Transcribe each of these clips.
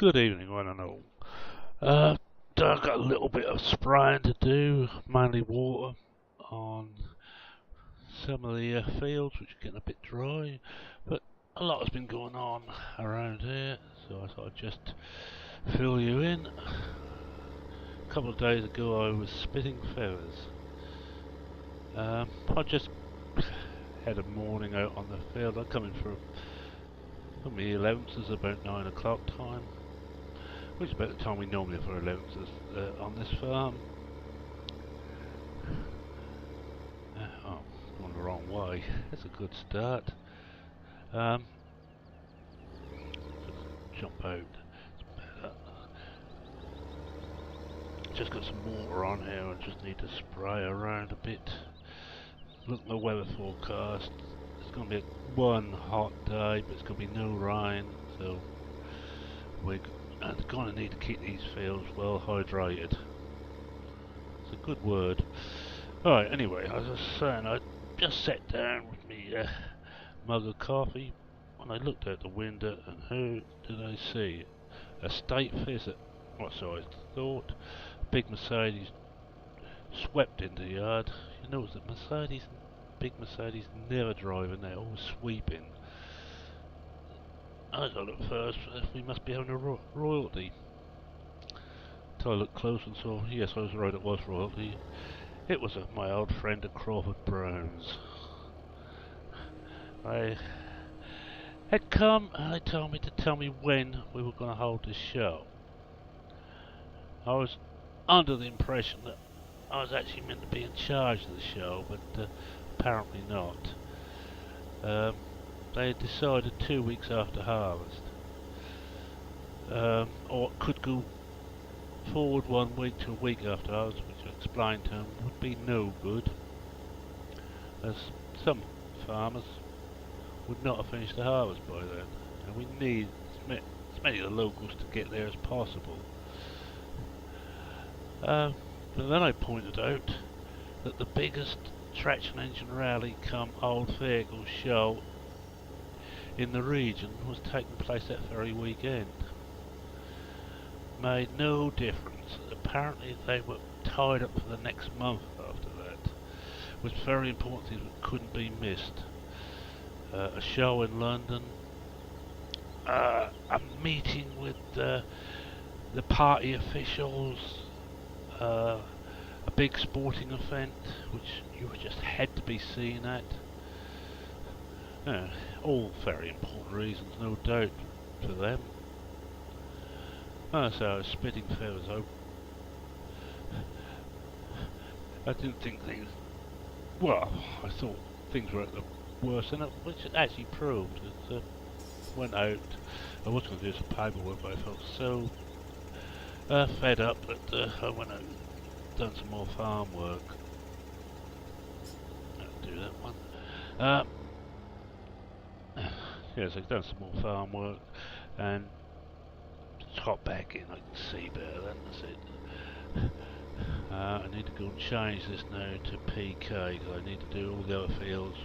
Good evening, one and all. Uh, I've got a little bit of spraying to do, mainly water on some of the fields, which are getting a bit dry, but a lot has been going on around here, so I thought I'd just fill you in. A couple of days ago I was spitting feathers. I just had a morning out on the field. I come in for my 11th is about 9 o'clock time, which is about the time we normally have for 11th on this farm. Oh, going the wrong way. That's a good start. Just jump out. It's better. Just got some water on here. I just need to spray around a bit. Look at the weather forecast. It's going to be one hot day, but it's going to be no rain, so we're going to need to keep these fields well hydrated. It's a good word. Alright, anyway, as I was saying, I just sat down with me mug of coffee and I looked out the window, and who did I see? A state visit. Or so I thought. A big Mercedes swept into the yard. You notice that big Mercedes never driving, they're always sweeping. I thought at first we must be having a royalty. Until I looked close and saw, yes, I was right, it was royalty. It was my old friend at Crawford Brown's. I had come and they told me to tell me when we were going to hold this show. I was under the impression that I was actually meant to be in charge of the show, but apparently not. They had decided 2 weeks after harvest, or it could go forward 1 week to a week after harvest, which I explained to them would be no good, as some farmers would not have finished the harvest by then, and we need as many of the locals to get there as possible. But then I pointed out that the biggest traction engine rally come old vehicle show in the region was taking place that very weekend. Made no difference. Apparently they were tied up for the next month after that. It was very important things that couldn't be missed. A show in London, a meeting with the party officials, a big sporting event which you just had to be seen at. All very important reasons, no doubt, for them. So I was spitting feathers. I didn't think things. Well, I thought things were at the worst, and which it actually proved. It went out. I was going to do some paperwork, but I felt so fed up that I went out and done some more farm work. I'll do that one. Yes, I've done some more farm work and got back in. I can see better then. I said, I need to go and change this now to PK, because I need to do all the other fields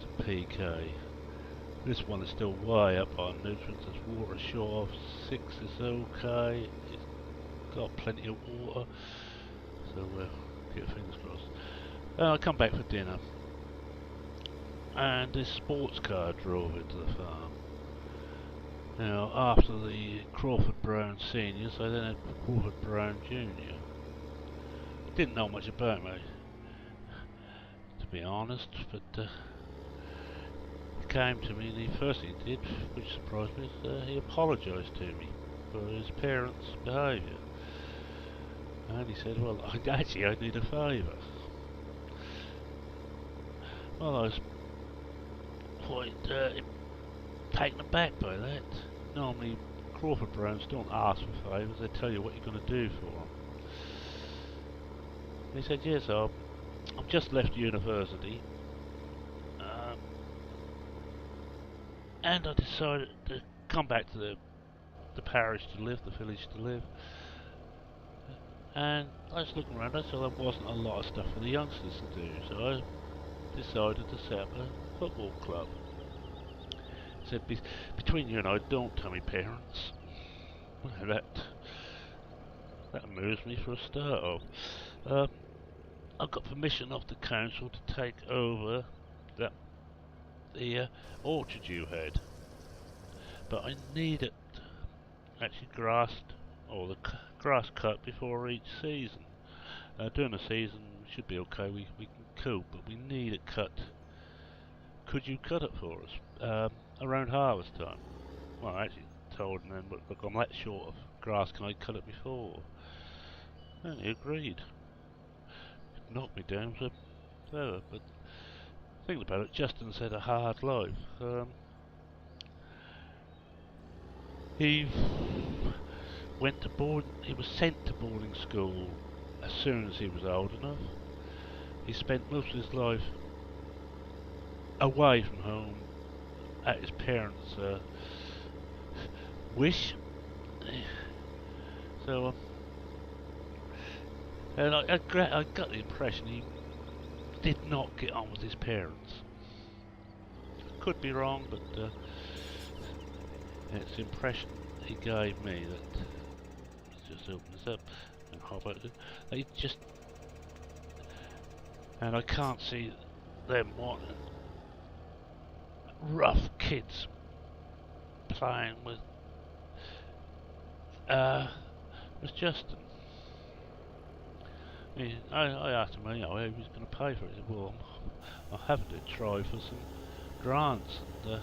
to PK. This one is still way up on nutrients. It's water short of 6 is okay. It's got plenty of water, so keep your fingers crossed. I come back for dinner, and this sports car drove into the farm. Now, after the Crawford Brown seniors, I then had Crawford Brown junior. Didn't know much about me, to be honest, but he came to me, and the first thing he did, which surprised me, is he apologised to me for his parents' behaviour. And he said, well, actually I need a favour. Well, I was quite taken aback by that. Normally Crawford Browns don't ask for favours, they tell you what you're going to do for them. He said, yes, I've just left university, and I decided to come back to the parish to live, the village to live. And I was looking around, I saw there wasn't a lot of stuff for the youngsters to do, so I decided to set up a football club. He said, between you and I, don't tell me parents. Well, that amused me for a start off. Uh, I've got permission off the council to take over the orchard you had, but I need it actually grassed, or the grass cut before each season. During the season should be okay, we can cope, but we need it cut. Could you cut it for us around harvest time? Well, I actually told him then, but look, I'm that short of grass, can I cut it before? And he agreed. It knocked me down for forever, but thinking about it, Justin's had a hard life. He he was sent to boarding school as soon as he was old enough. He spent most of his life away from home at his parents' wish. So, and I got the impression he did not get on with his parents. Could be wrong, but it's the impression he gave me that. Let's just open this up and hop out. They just, and I can't see them wanting rough kids playing with Justin. I asked him, how he was going to pay for it. He said, well, I'm having to try for some grants and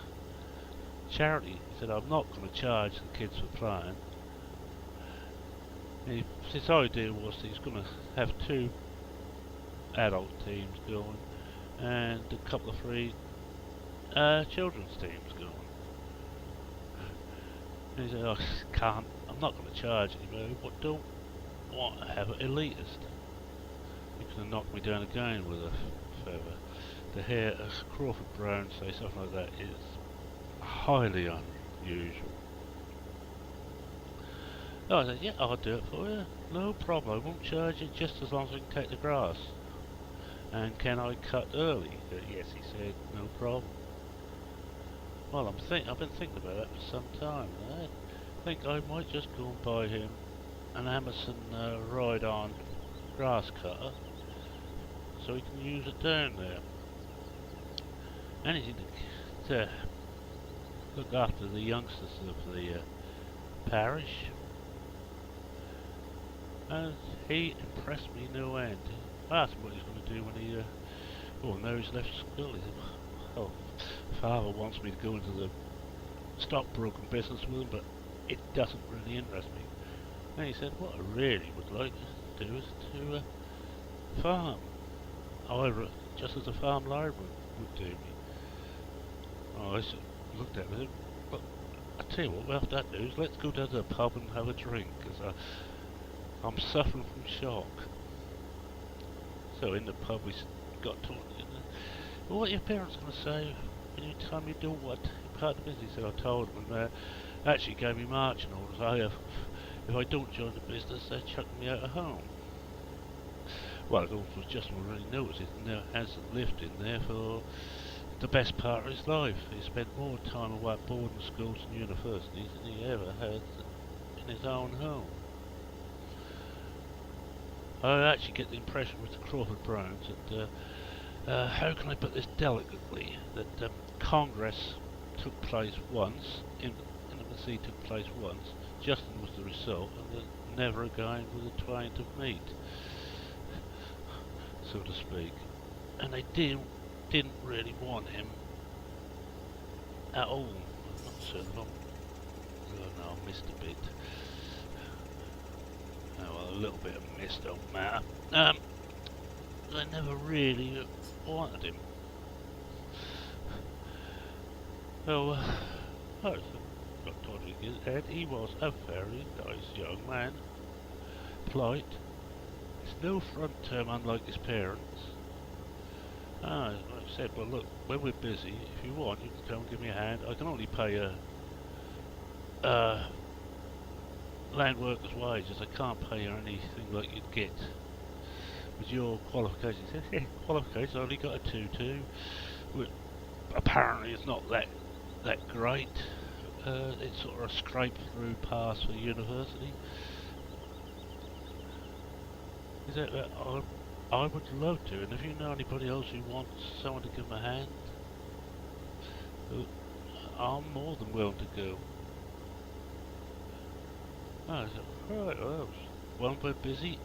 charity. He said, I'm not going to charge the kids for playing. His idea was that he's going to have 2 adult teams going and a couple of 3 children's teams going. And he said, I'm not going to charge anybody, but don't want to have it elitist. He could have knocked me down again with a feather. To hear a Crawford Brown say something like that is highly unusual. Oh, I said, yeah, I'll do it for you. No problem, I won't charge you just as long as I can take the grass. And can I cut early? Yes, he said, no problem. Well, I've been thinking about that for some time. I think I might just go and buy him an Amazon ride-on grass cutter, so he can use it down there. Anything to look after the youngsters of the parish. And he impressed me no end. I asked him what he's going to do when he, now he's left school. He said, oh, Father wants me to go into the stockbroking business with him, but it doesn't really interest me. And he said, what I really would like to do is to farm. However, just as a farm labourer would do me. Oh, I looked at him, but I tell you what, we'll have that news. Let's go down to the pub and have a drink, because I'm suffering from shock. So in the pub we got talking. Well, what are your parents going to say when you tell me you don't want to be part of the business? He said, I told them, and actually gave me marching orders. If I don't join the business, they're chucking me out of home. Well, of course, just already noticed it now hasn't lived in there for the best part of his life. He spent more time away at boarding schools and universities than he ever had in his own home. I actually get the impression with the Crawford Browns that, how can I put this delicately, that Congress took place once, intimacy took place once, Justin was the result, and that never again was a twain to meet, so to speak. And they didn't really want him at all. I'm not certain if I missed a bit. Oh, well, a little bit of mist don't matter. They never really wanted him. So, I got told that he was a very nice young man. Polite. It's no front term unlike his parents. I said, well look, when we're busy, if you want, you can come and give me a hand. I can only pay land workers' wages. I can't pay you anything like you'd get with your qualifications. He said, yeah, qualifications, I only got a 2-2, which apparently it's not that great. it's sort of a scrape through pass for university. Is that I would love to, and if you know anybody else who wants someone to give them a hand, I'm more than willing to go. Oh, right, well, when we're busy,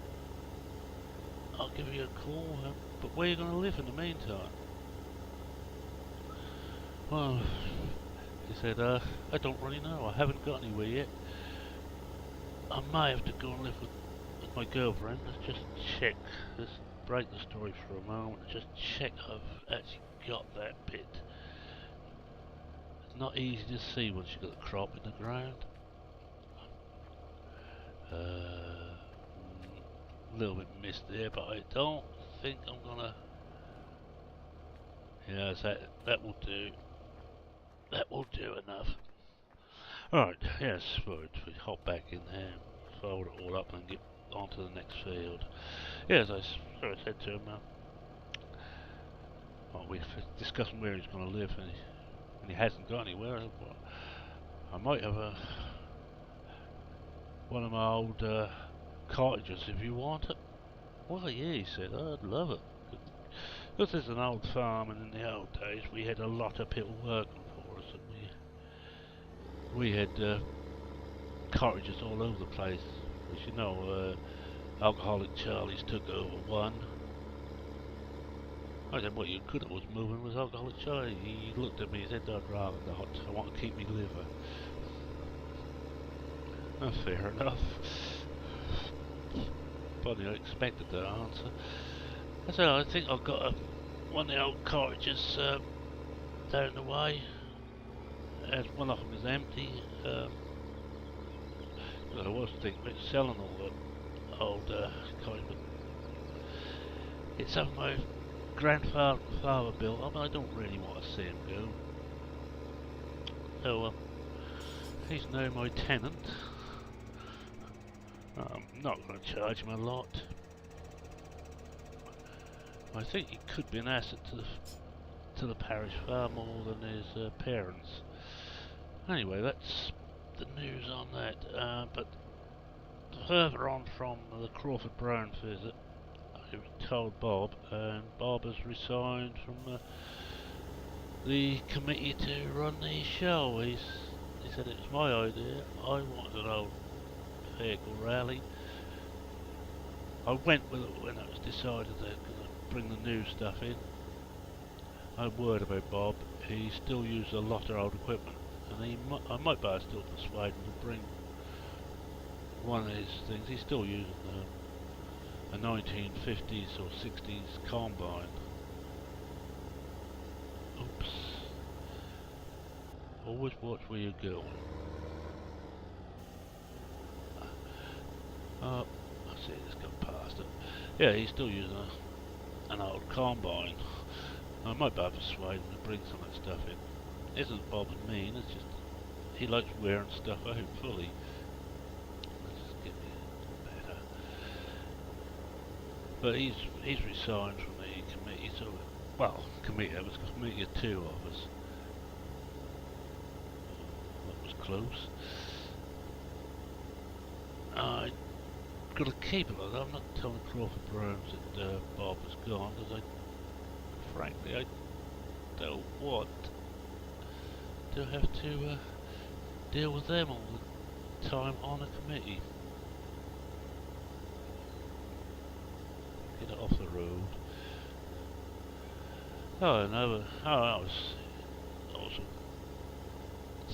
I'll give you a call, but where are you going to live in the meantime? Well, he said, I don't really know, I haven't got anywhere yet. I may have to go and live with my girlfriend. Let's just check, let's break the story for a moment, just check I've actually got that bit. It's not easy to see once you've got the crop in the ground. A little bit missed there, but I don't think I'm gonna. Yes, that will do. That will do enough. Alright, yes, we hop back in there, fold it all up and get onto the next field. Yes, I said to him, we discussing where he's going to live, and he hasn't got anywhere. Well, I might have one of my old cottages if you want it. Well, yeah, he said, I'd love it. This is an old farm, and in the old days we had a lot of people working for us, and we had cottages all over the place. As you know, Alcoholic Charlie's took over one. I said, what you could have was moving with Alcoholic Charlie. He looked at me and said, I'd rather not. I want to keep me liver. Oh, fair enough. Probably I expected that answer. I said, I think I've got one of the old cottages down the way. As one of them is empty. I was thinking about selling all the old cottages, but it's something my grandfather and father built. I mean, I don't really want to see him go. So he's now my tenant. I'm not going to charge him a lot. I think he could be an asset to the parish far more than his parents. Anyway, that's the news on that. But further on from the Crawford Brown visit, I told Bob, and Bob has resigned from the committee to run the show. He said it's my idea. I wanted an old vehicle rally. I went with it when it was decided that bring the new stuff in. I word about Bob. He still uses a lot of old equipment, and I might be able to still persuade him to bring one of his things. He's still using a 1950s or 60s combine. Oops. Always watch where you're going. I see this go past it. Yeah, he's still using an old combine. I might be able to persuade him to bring some of that stuff in. It isn't Bob and mean, it's just he likes wearing stuff out fully. Let's just get me better. But he's resigned from the committee, so there was a committee of two of us. That was close. I got to keep it like that. I'm not telling Crawford Browns that Bob is gone, because frankly, I don't want to have to deal with them all the time on a committee. Get it off the road. I was also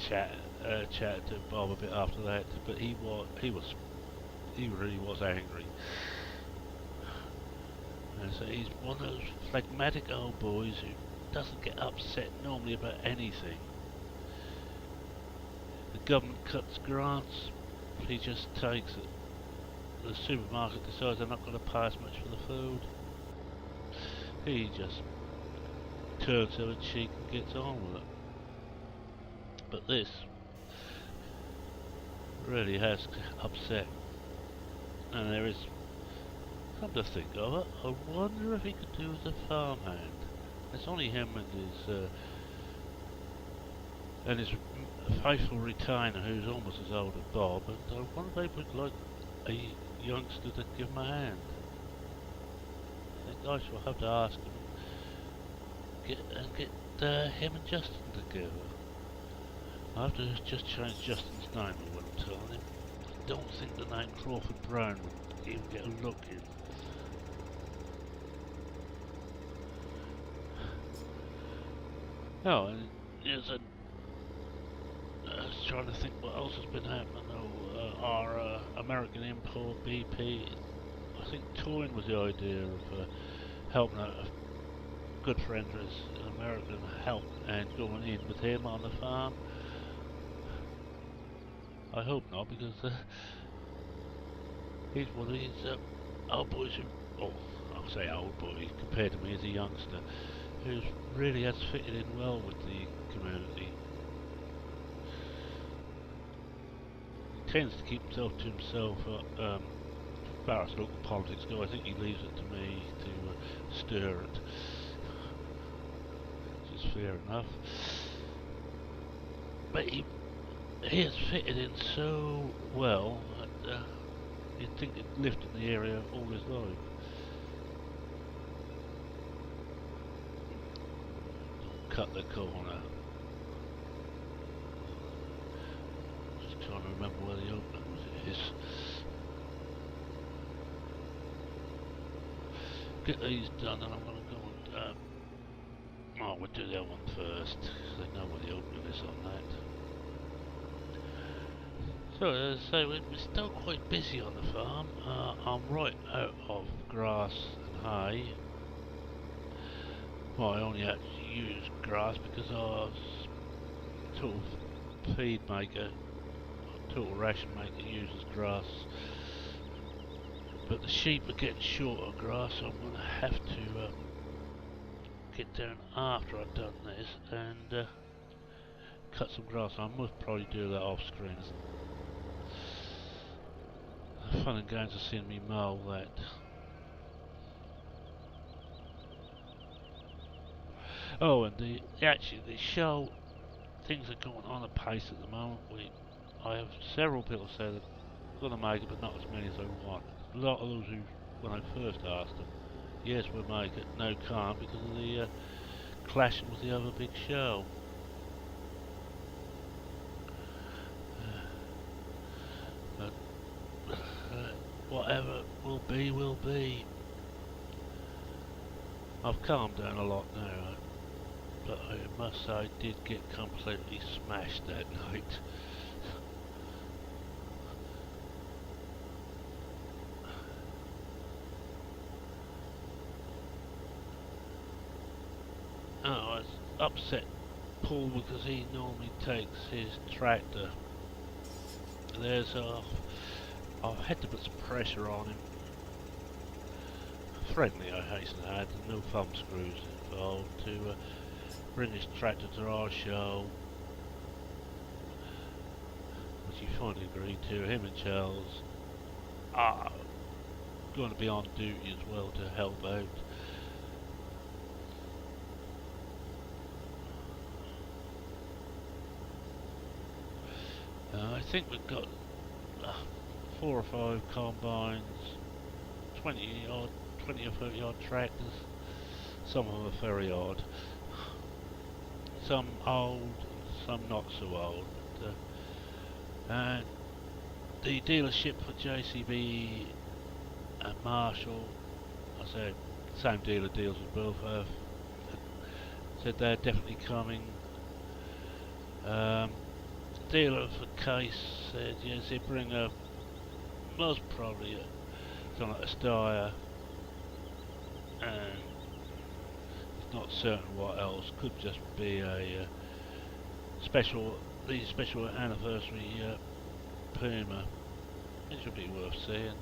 chatted to Bob a bit after that, but he really was angry. And so he's one of those phlegmatic old boys who doesn't get upset normally about anything. The government cuts grants, he just takes it. The supermarket decides they're not going to pay as much for the food. He just turns the other cheek and gets on with it. But this really has upset. And there is, come to think of it, I wonder if he could do as a farmhand. It's only him and his faithful retainer who's almost as old as Bob, and I wonder if they would like a youngster to give him a hand. I think I shall have to ask him and get him and Justin together. I have to just change Justin's name or what I'm telling him. I don't think the name Crawford Brown would even get a look in. Oh, and there's a I was trying to think what else has been happening. Oh, our American import BP. I think toying with the idea of helping out a good friend of his, an American, help and going in with him on the farm. I hope not, because he's one of these old boys who, oh, I'll say old boy compared to me as a youngster, who really has fitted in well with the community. Tends to keep himself to himself as far as local politics go. I think he leaves it to me to stir it, which is fair enough. But he has fitted in so well that you'd think he'd lived in the area all his life. Cut the corner. Trying to remember where the opening is. Get these done, and I'm going to go and oh, we'll do that one first, because I know where the opening is on that. So, as I say, we're still quite busy on the farm. I'm right out of grass and hay. Well, I only actually use grass because our sort of feed maker, total ration maker, uses grass, but the sheep are getting short of grass, so I'm going to have to get down after I've done this and cut some grass. I must probably do that off screen. The fun and games of seeing me mow that. Oh, and actually the show, things are going on apace at the moment. I have several people say they're going to make it, but not as many as I want. A lot of those who, when I first asked them, yes, we'll make it, no, can't, because of the clashing with the other big show. But whatever will be, will be. I've calmed down a lot now, but I must say I did get completely smashed that night. Oh, I was upset Paul because he normally takes his tractor. I've had to put some pressure on him. Friendly, I hasten to add, no thumb screws involved, to bring his tractor to our show, which he finally agreed to. Him and Charles are going to be on duty as well to help out. I think we've got 4 or 5 combines, 20 or 30 odd tractors. Some of them are very odd. Some old, some not so old. And the dealership for JCB and Marshall, I said, same dealer deals with both, said they're definitely coming. Dealer for Case said yes, they bring a, most probably something like a Steyr, and it's not certain what else. Could just be a special anniversary Puma. It should be worth seeing.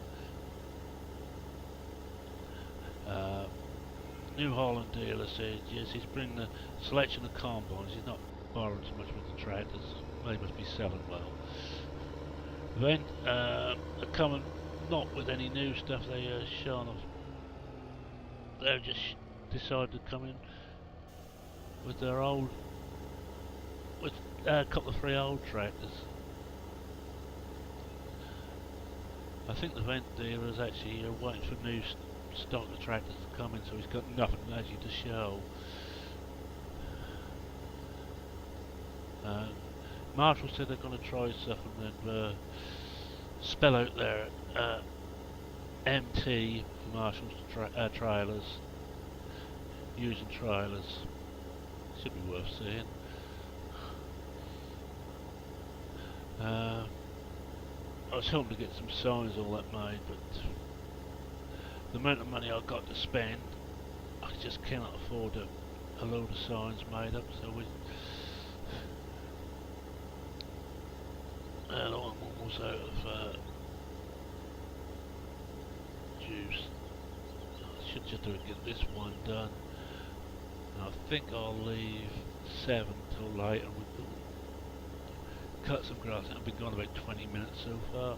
New Holland dealer said yes, he's bringing a selection of combines. He's not borrowing so much with the tractors. They must be selling well. Then they're coming not with any new stuff. They showing off. They've just decided to come in with their old, with a couple of 3 old tractors. I think the vent dealer is actually waiting for new stock of tractors to come in, so he's got nothing actually to show. Marshall said they're going to try something and spell out their MT for Marshall's trailers, using trailers. Should be worth seeing. I was hoping to get some signs all that made, but the amount of money I've got to spend, I just cannot afford a load of signs made up, so the one was out of juice. I should just get this one done. And I think I'll leave 7 till later. We'll cut some grass. I've been gone about 20 minutes so far.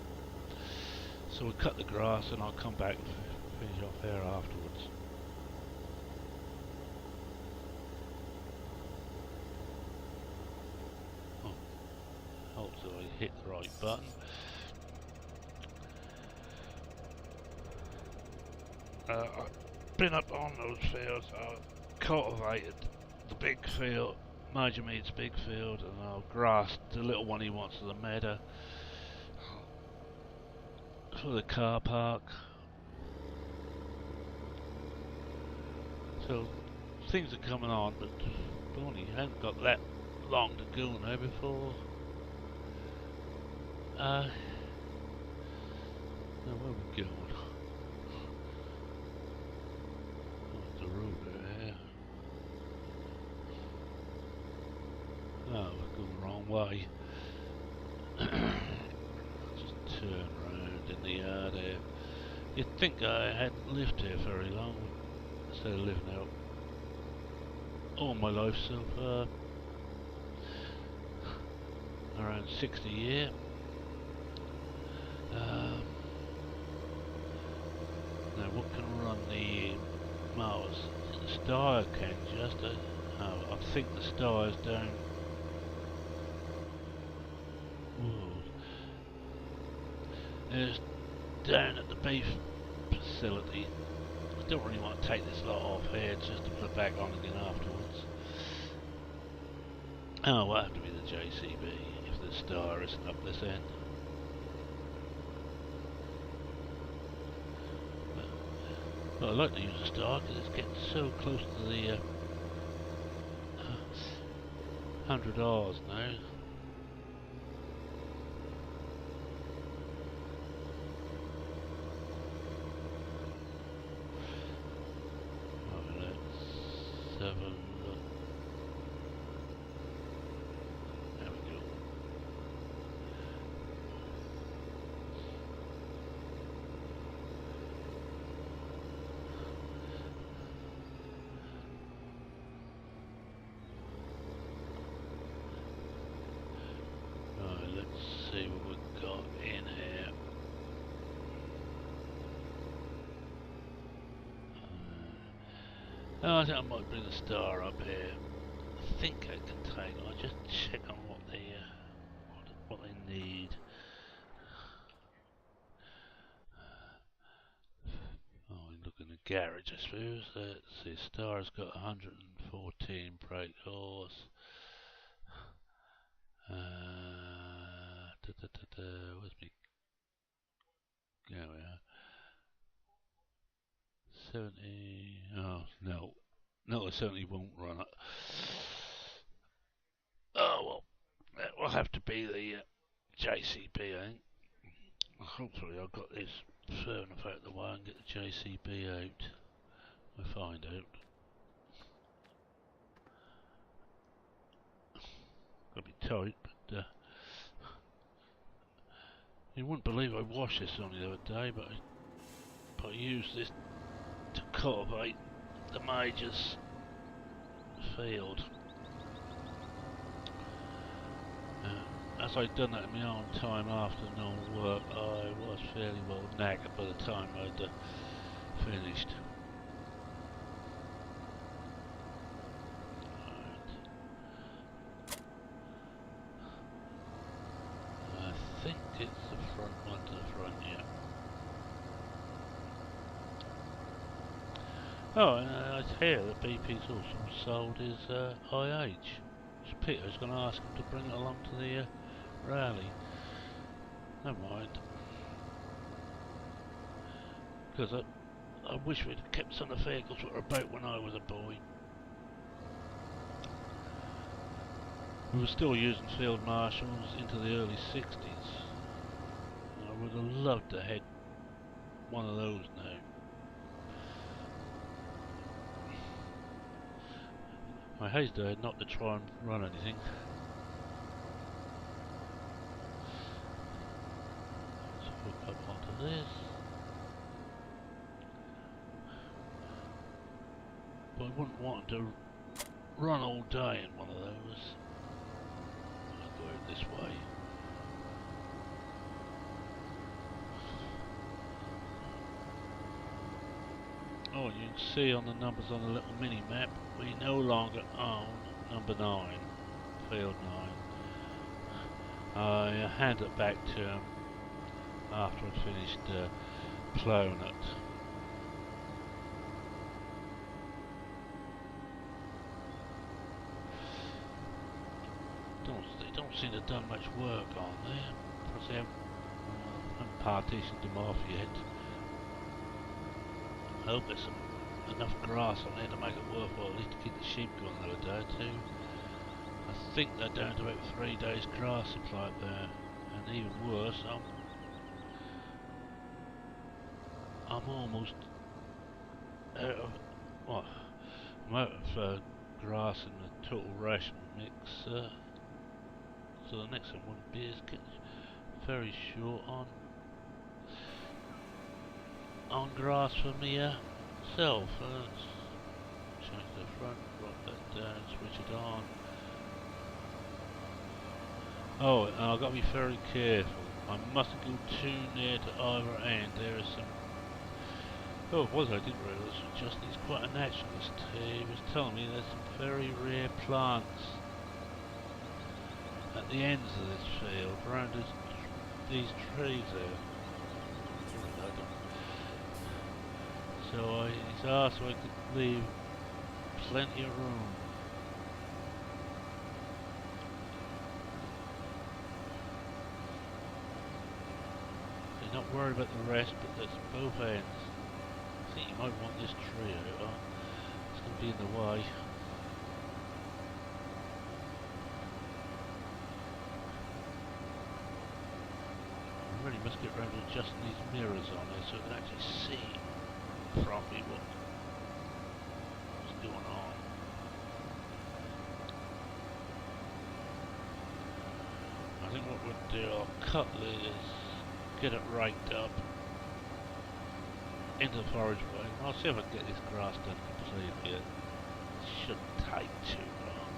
So we'll cut the grass and I'll come back and finish off here afterwards. Oh, hope so I hit the right button. I've been up on those fields. I cultivated the big field, Major Mead's big field, and I've grassed the little one he wants as a meadow for the car park. So things are coming on, but Bonnie hasn't got that long to go now before. Now where are we going? Oh, the road there. Oh, we're going the wrong way. Just turn round in the yard there. You'd think I hadn't lived here very long, instead of living out all my life so far. Around 60 a year. Now what can run the mowers? The Steyr can just, I think the Steyer's down. Whoa. It's down at the beef facility. I don't really want to take this lot off here just to put it back on again afterwards. Oh, we'll have to be the JCB if the Steyr isn't up this end. But I like to use a Steyr because it's getting so close to the 100 Rs now. Oh, that's 7. There we go. See what we've got in here. I think I might bring the Steyr up here. I think I can take. I'll just check on what they need. Oh, look in the garage, I suppose. Let's see. Steyr's got 114 brake horse. Where's me? There we are. 70. Oh, no. No, it certainly won't run it. Oh, well. That will have to be the JCB, I think. Hopefully I've got this far enough out of the way and get the JCB out. We'll find out. Got to be tight, but you wouldn't believe I washed this on the other day, but I used this to cultivate the Major's field. As I'd done that in my own time after normal work, I was fairly well knackered by the time I'd finished. think it's the front one to the front, yeah. Oh, and I hear that BP's also sold his IH. So Peter's going to ask him to bring it along to the rally. Never mind. Because I wish we'd kept some of the vehicles that were about when I was a boy. We were still using field marshals into the early 60s. I would have loved to have one of those now. I hesitated not to try and run anything. Let's hook up onto this. But I wouldn't want to run all day in one of those. I'll go out this way. Oh, you can see on the numbers on the little mini map, we no longer own number 9, field 9. I hand it back to him after I'd finished plowing it. They don't seem to have done much work on there. Perhaps they haven't partitioned them off yet. I hope there's enough grass on there to make it worthwhile, at least to keep the sheep going another day or two. I think they're down to about 3 days grass supply up there, and even worse, I'm almost out of I'm out of grass in the total ration mix, so the next one wouldn't be as very short on grass for myself. Let's change the front, drop that down, switch it on. Oh, and I've got to be very careful. I mustn't go too near to either end. There is some... Oh, it was, I didn't realise. Justin is quite a naturalist. He was telling me there's some very rare plants at the ends of this field, around these trees there. So he's asked if I could leave plenty of room. He's not worried about the rest, but there's both ends. I think you might want this tree out. It's going to be in the way. I really must get round to adjusting these mirrors on there so I can actually see properly what's going on. I think what we'll do, I'll cut this, get it raked up into the forage way. I'll see if I can get this grass done completely. It shouldn't take too long.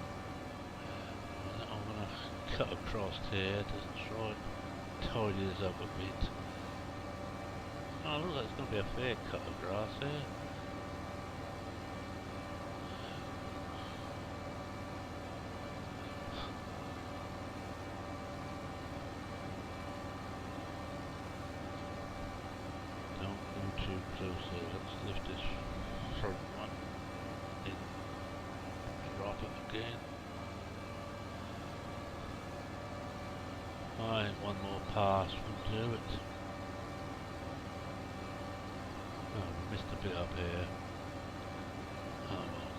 I'm going to cut across here to try and tidy this up a bit. Oh, looks like it's going to be a fair cut of grass here. Don't go too close here. Let's lift this front one in, drop it again. Alright, one more pass will do it. Oh, we missed a bit up here. Oh well.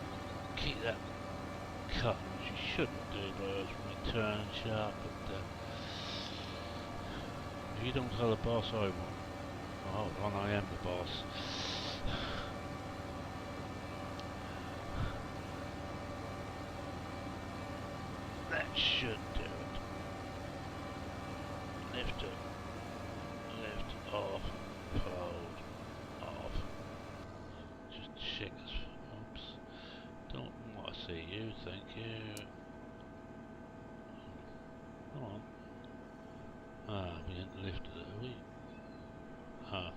Keep that cut, which you shouldn't do, guys, when you turn sharp, but if you don't tell the boss, I won't. Oh, hold on, I am the boss. That should do it. Lift it. Lift off. Fold. Off. Just check this. Oops. Don't want to see you, thank you. Come on. Ah, we didn't lift it, have we? Ah.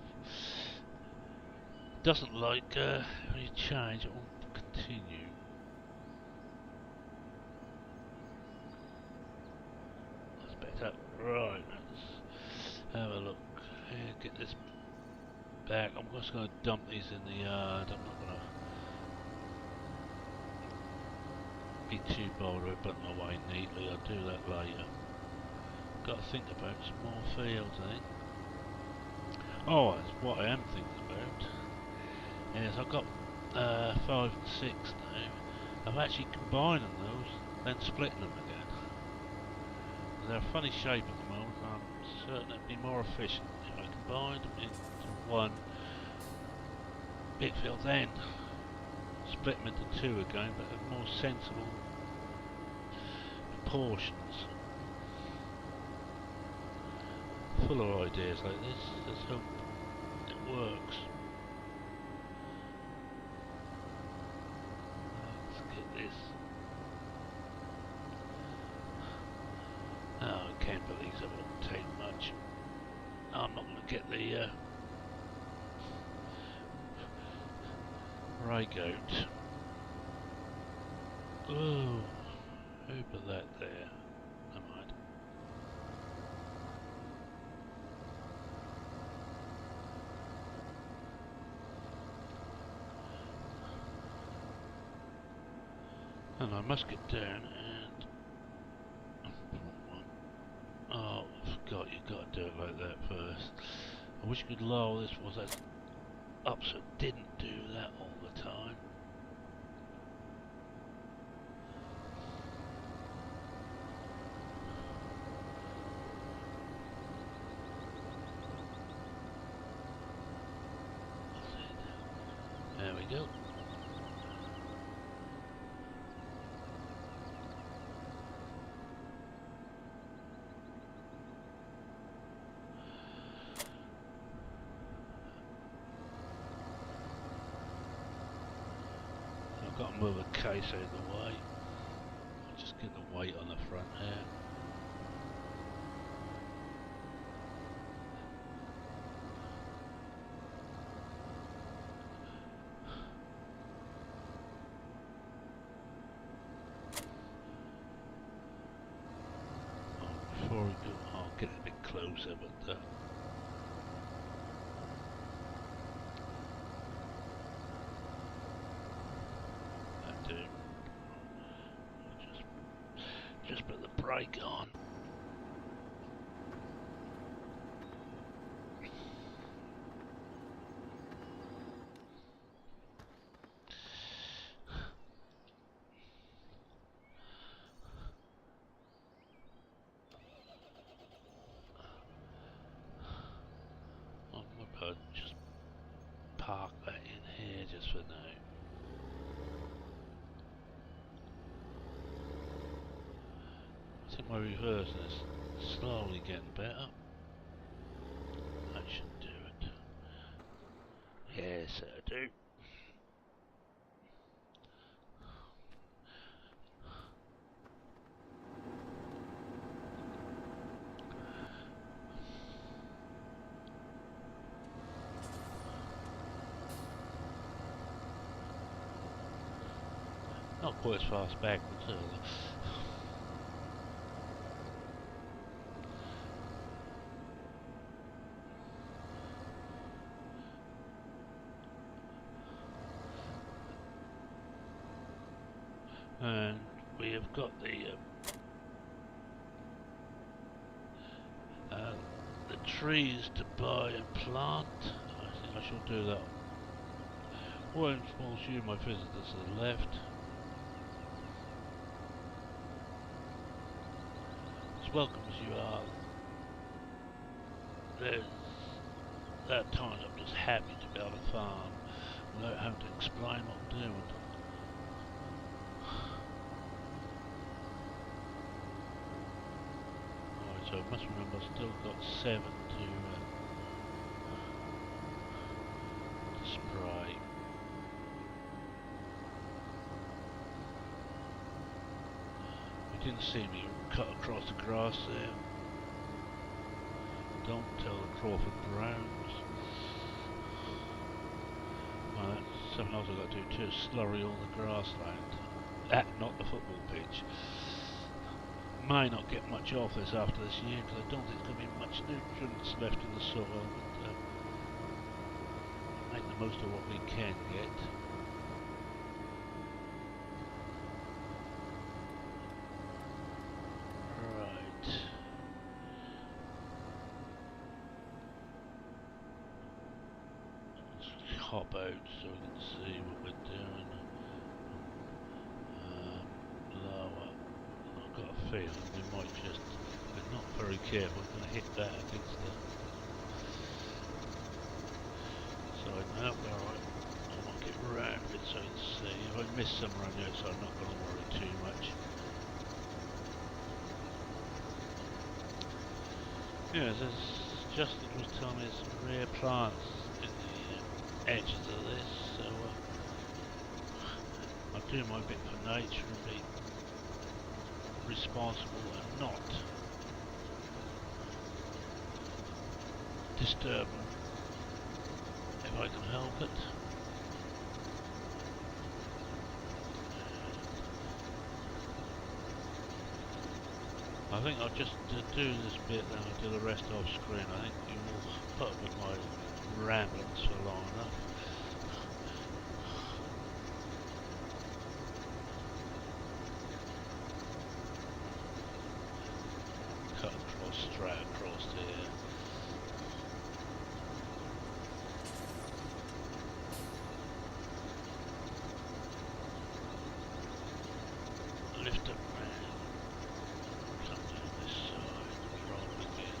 Doesn't like when you change, it won't continue. That's better. Right, let's Have a look. Here, get this back. I'm just going to dump these in the yard. I'm not going to be too bothered with putting them away neatly. I'll do that later. Got to think about some more fields, I think. Oh, that's what I am thinking about. Yes, I've got 5 and 6 now. I've actually combining those, then splitting them again. They're a funny shape at the moment. I'm certain it'd be more efficient if I combined them into one big field, then split them into 2 again, but at more sensible proportions. Full of ideas like this. Let's hope it works. Let's get this. Oh, I can't believe that won't take much. I'm not going to get the rake out. Oh, who put that there? Never mind. And I must get down and... Oh, I forgot, you've got to do it like that first. I wish you could lower this was that up so it didn't do that all the time. There we go. I've got to move a case out of the way. I'll just get the weight on the front here. Before we go, I'll get it a bit closer, but that do. Just put the brake on. I'll just park that in here just for now. I think my reversing is slowly getting better. That should do it. Yes, I do. Not quite as fast backwards, are they? And we have got the trees to buy and plant. I think I shall do that. One small few of my visitors to the left. As welcome as you are, there are times I'm just happy to be able to farm without having to explain what I'm doing. Alright, so I must remember I've still got 7 to spray. You didn't see me cut across the grass there. Don't tell the Crawford Browns. Well, that's something else I've got to do too, slurry all the grassland. Not the football pitch. May not get much off this after this year because I don't think there's going to be much nutrients left in the soil, but make the most of what we can get. Right. Let's hop out so we can see what we're doing. Lower. I've got a feeling we might just, if we're not very careful, we're going to hit that against the side. No, alright. I might get round it so you can see. If I miss some around the outside, I'm not going to worry too much. Yeah, there's Justin was telling me there's some rare plants in the edges of this, so I'll do my bit for nature and be responsible and not disturb them if I can help it. I think I'll just do this bit, then I'll do the rest off screen. I think you will put up with my ramblings for long enough. Cut across, straight across here. Lift up round. Come down this side, roll again.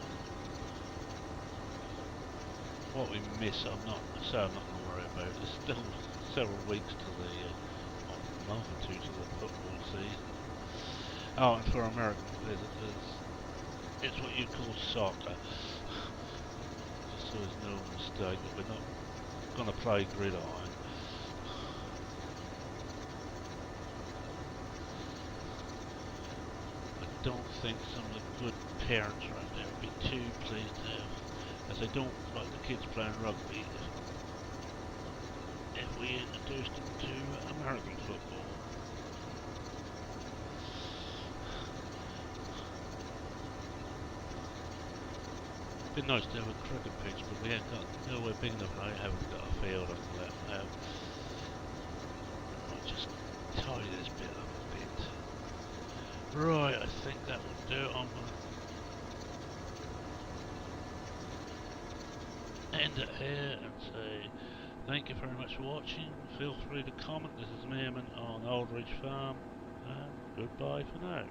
What we miss, I'm not going to worry about. There's still several weeks to the, a month or two to the football season. Oh, and for American visitors, it's what you call soccer. Just so there's no mistake that we're not going to play gridiron. I don't think some of the good parents around there would be too pleased to have, as they don't like the kids playing rugby, if we introduced them to American football. It'd be nice to have a cricket pitch, but we ain't got nowhere big enough. I haven't got a field I can let them have. I'll just tidy this bit up a bit. Right, I think that will do. I'm going to end it here and say thank you very much for watching. Feel free to comment. This is Meerman on Old Ridge Farm, and goodbye for now.